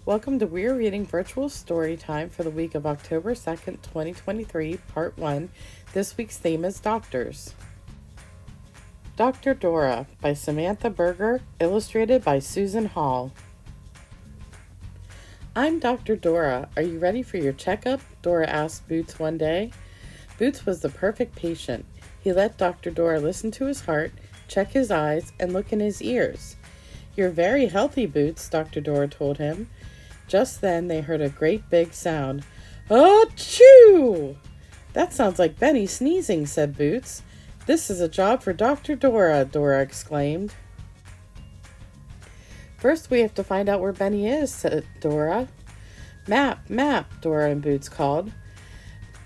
Welcome to Weir Reading Virtual Story Time for the week of October 2nd, 2023, Part 1. This week's theme is Doctors. Dr. Dora by Samantha Berger, illustrated by Susan Hall. I'm Dr. Dora. Are you ready for your checkup? Dora asked Boots one day. Boots was the perfect patient. He let Dr. Dora listen to his heart, check his eyes, and look in his ears. You're very healthy, Boots, Dr. Dora told him. Just then they heard a great big sound. Achoo! That sounds like Benny sneezing, said Boots. This is a job for Dr. Dora, Dora exclaimed. First we have to find out where Benny is, said Dora. Map, Dora and Boots called.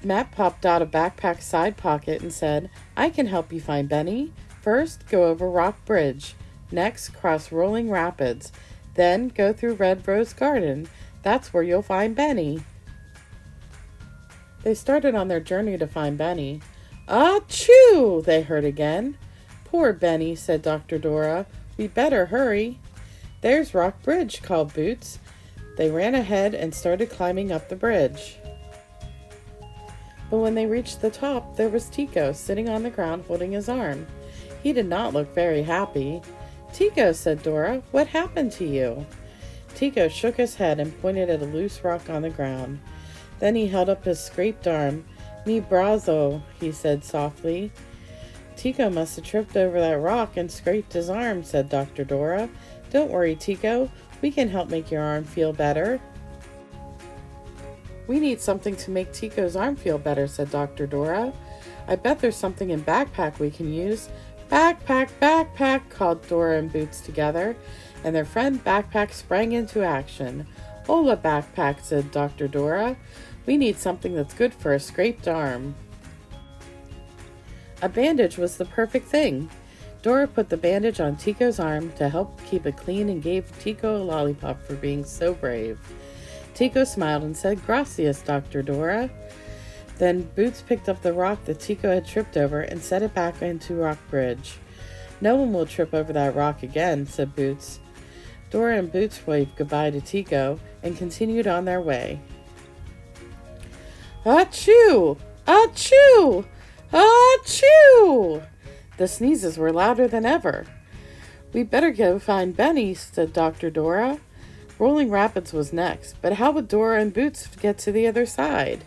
Map popped out a backpack side pocket and said, I can help you find Benny. First, go over Rock Bridge. Next, cross Rolling Rapids. Then go through Red Rose Garden. That's where you'll find Benny. They started on their journey to find Benny. Achoo! They heard again. Poor Benny, said Dr. Dora. We'd better hurry. There's Rock Bridge, called Boots. They ran ahead and started climbing up the bridge. But when they reached the top, there was Tico sitting on the ground holding his arm. He did not look very happy. Tico, said Dora, what happened to you? Tico shook his head and pointed at a loose rock on the ground. Then he held up his scraped arm. Mi brazo, he said softly. Tico must have tripped over that rock and scraped his arm, said Dr. Dora. Don't worry, Tico. We can help make your arm feel better. We need something to make Tico's arm feel better, said Dr. Dora. I bet there's something in Backpack we can use. Backpack, called Dora and Boots together, and their friend Backpack sprang into action. Hola, Backpack, said Dr. Dora. We need something that's good for a scraped arm. A bandage was the perfect thing. Dora put the bandage on Tico's arm to help keep it clean and gave Tico a lollipop for being so brave. Tico smiled and said, Gracias, Dr. Dora. Then Boots picked up the rock that Tico had tripped over and set it back into Rock Bridge. No one will trip over that rock again, said Boots. Dora and Boots waved goodbye to Tico and continued on their way. Achoo! Achoo! Achoo! The sneezes were louder than ever. We better go find Benny, said Dr. Dora. Rolling Rapids was next, but how would Dora and Boots get to the other side?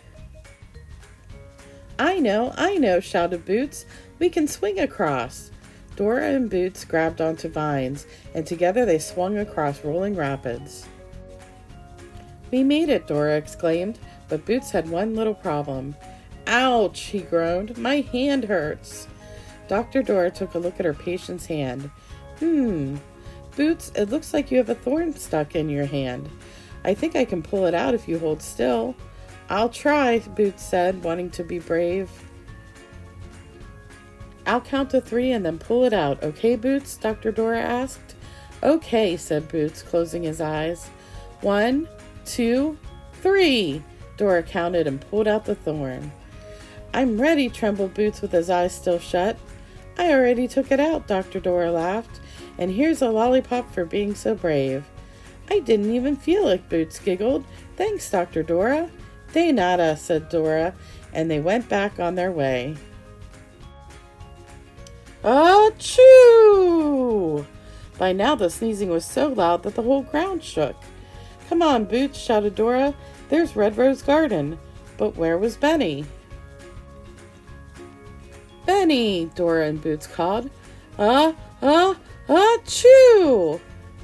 I know, shouted Boots. We can swing across. Dora and Boots grabbed onto vines, and together they swung across Rolling Rapids. We made it, Dora exclaimed, but Boots had one little problem. Ouch, he groaned. My hand hurts. Dr. Dora took a look at her patient's hand. Boots, it looks like you have a thorn stuck in your hand. I think I can pull it out if you hold still. I'll try, Boots said, wanting to be brave. I'll count to 3 and then pull it out. Okay, Boots? Dr. Dora asked. Okay, said Boots, closing his eyes. 1, 2, 3. Dora counted and pulled out the thorn. I'm ready, trembled Boots with his eyes still shut. I already took it out, Dr. Dora laughed. And here's a lollipop for being so brave. I didn't even feel it, Boots giggled. Thanks, Dr. Dora. De nada, said Dora, and they went back on their way. Achoo! By now the sneezing was so loud that the whole ground shook. Come on, Boots, shouted Dora. There's Red Rose Garden. But where was Benny? Benny, Dora and Boots called. Achoo!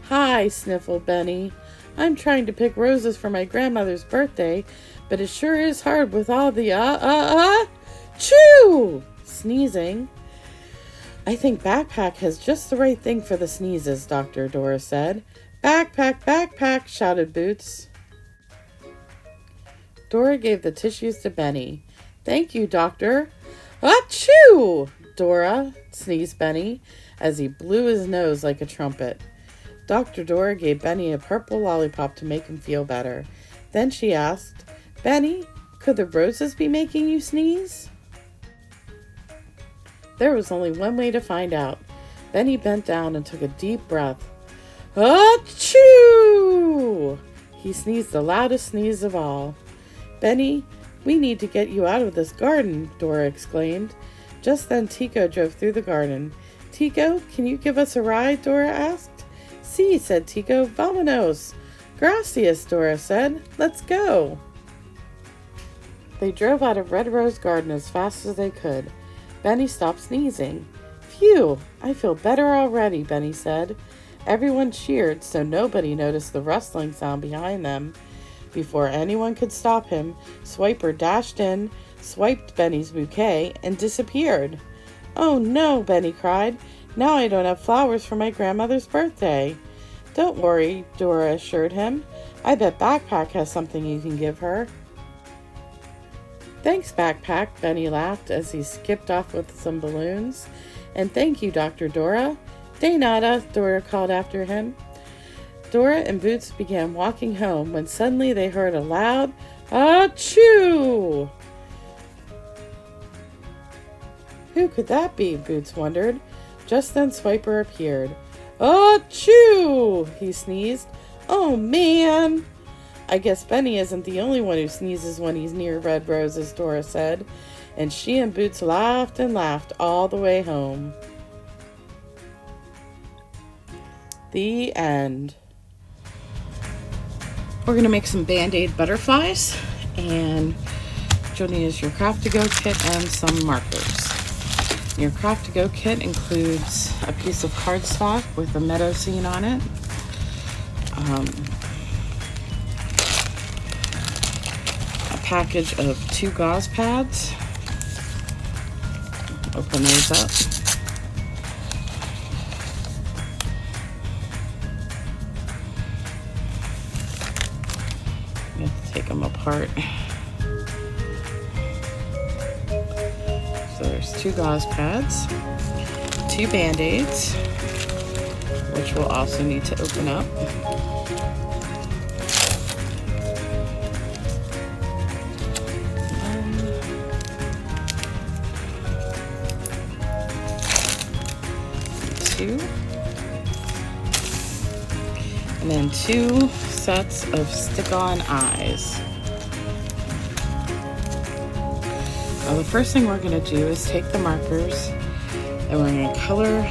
Hi, sniffled Benny. I'm trying to pick roses for my grandmother's birthday, but it sure is hard with all the chew sneezing. I think Backpack has just the right thing for the sneezes, Dr. Dora said. Backpack, shouted Boots. Dora gave the tissues to Benny. Thank you, Doctor. Achoo! Dora, sneezed Benny as he blew his nose like a trumpet. Dr. Dora gave Benny a purple lollipop to make him feel better. Then she asked, Benny, could the roses be making you sneeze? There was only one way to find out. Benny bent down and took a deep breath. Achoo! He sneezed the loudest sneeze of all. "Benny, we need to get you out of this garden," Dora exclaimed. Just then Tico drove through the garden. "Tico, can you give us a ride?" Dora asked. "Sí," said Tico. "Vámonos." "Gracias," Dora said. "Let's go." They drove out of Red Rose Garden as fast as they could. Benny stopped sneezing. "Phew, I feel better already," Benny said. Everyone cheered, so nobody noticed the rustling sound behind them. Before anyone could stop him, Swiper dashed in, swiped Benny's bouquet, and disappeared. "Oh no," Benny cried. "Now I don't have flowers for my grandmother's birthday." "Don't worry," Dora assured him. "I bet Backpack has something you can give her." "Thanks, Backpack," Benny laughed as he skipped off with some balloons. "And thank you, Dr. Dora." "De nada," Dora called after him. Dora and Boots began walking home when suddenly they heard a loud "Achoo!" Who could that be? Boots wondered. Just then Swiper appeared. "Achoo!" he sneezed. "Oh man!" "I guess Benny isn't the only one who sneezes when he's near red roses," Dora said, and she and Boots laughed and laughed all the way home. The end. We're going to make some Band-Aid butterflies, and you'll need is your Craft-To-Go kit and some markers. Your Craft-To-Go kit includes a piece of cardstock with a meadow scene on it, a package of 2 gauze pads. Open these up. You have to take them apart. So there's 2 gauze pads, 2 Band-Aids, which we'll also need to open up. 2, and then 2 sets of stick-on eyes. Now the first thing we're going to do is take the markers and we're going to color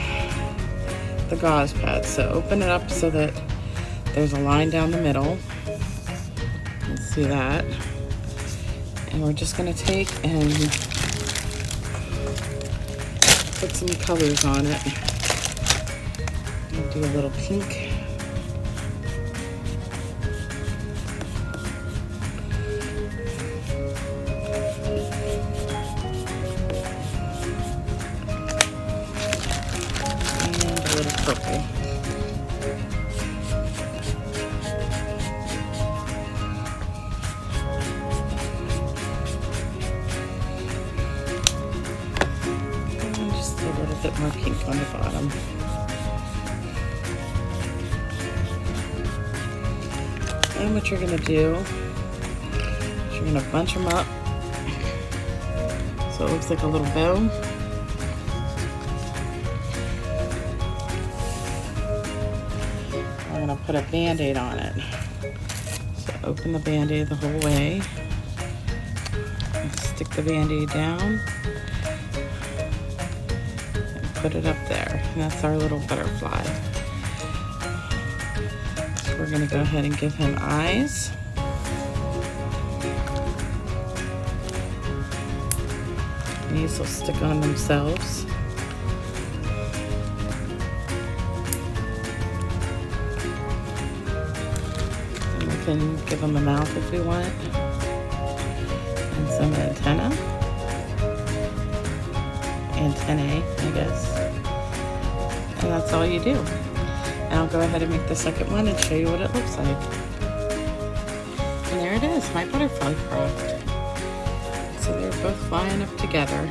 the gauze pad. So open it up so that there's a line down the middle. Let's see that. And we're just going to take and put some colors on it. Do a little pink. And a little purple. And just a little bit more pink on the bottom. And what you're going to do is you're going to bunch them up so it looks like a little bow. We're going to put a Band-Aid on it. So open the Band-Aid the whole way. Stick the Band-Aid down and put it up there. And that's our little butterfly. We're going to go ahead and give him eyes. And these will stick on themselves. And we can give him a mouth if we want. And some antennae, I guess. And that's all you do. And I'll go ahead and make the second one and show you what it looks like. And there it is, my butterfly craft. So they're both flying up together.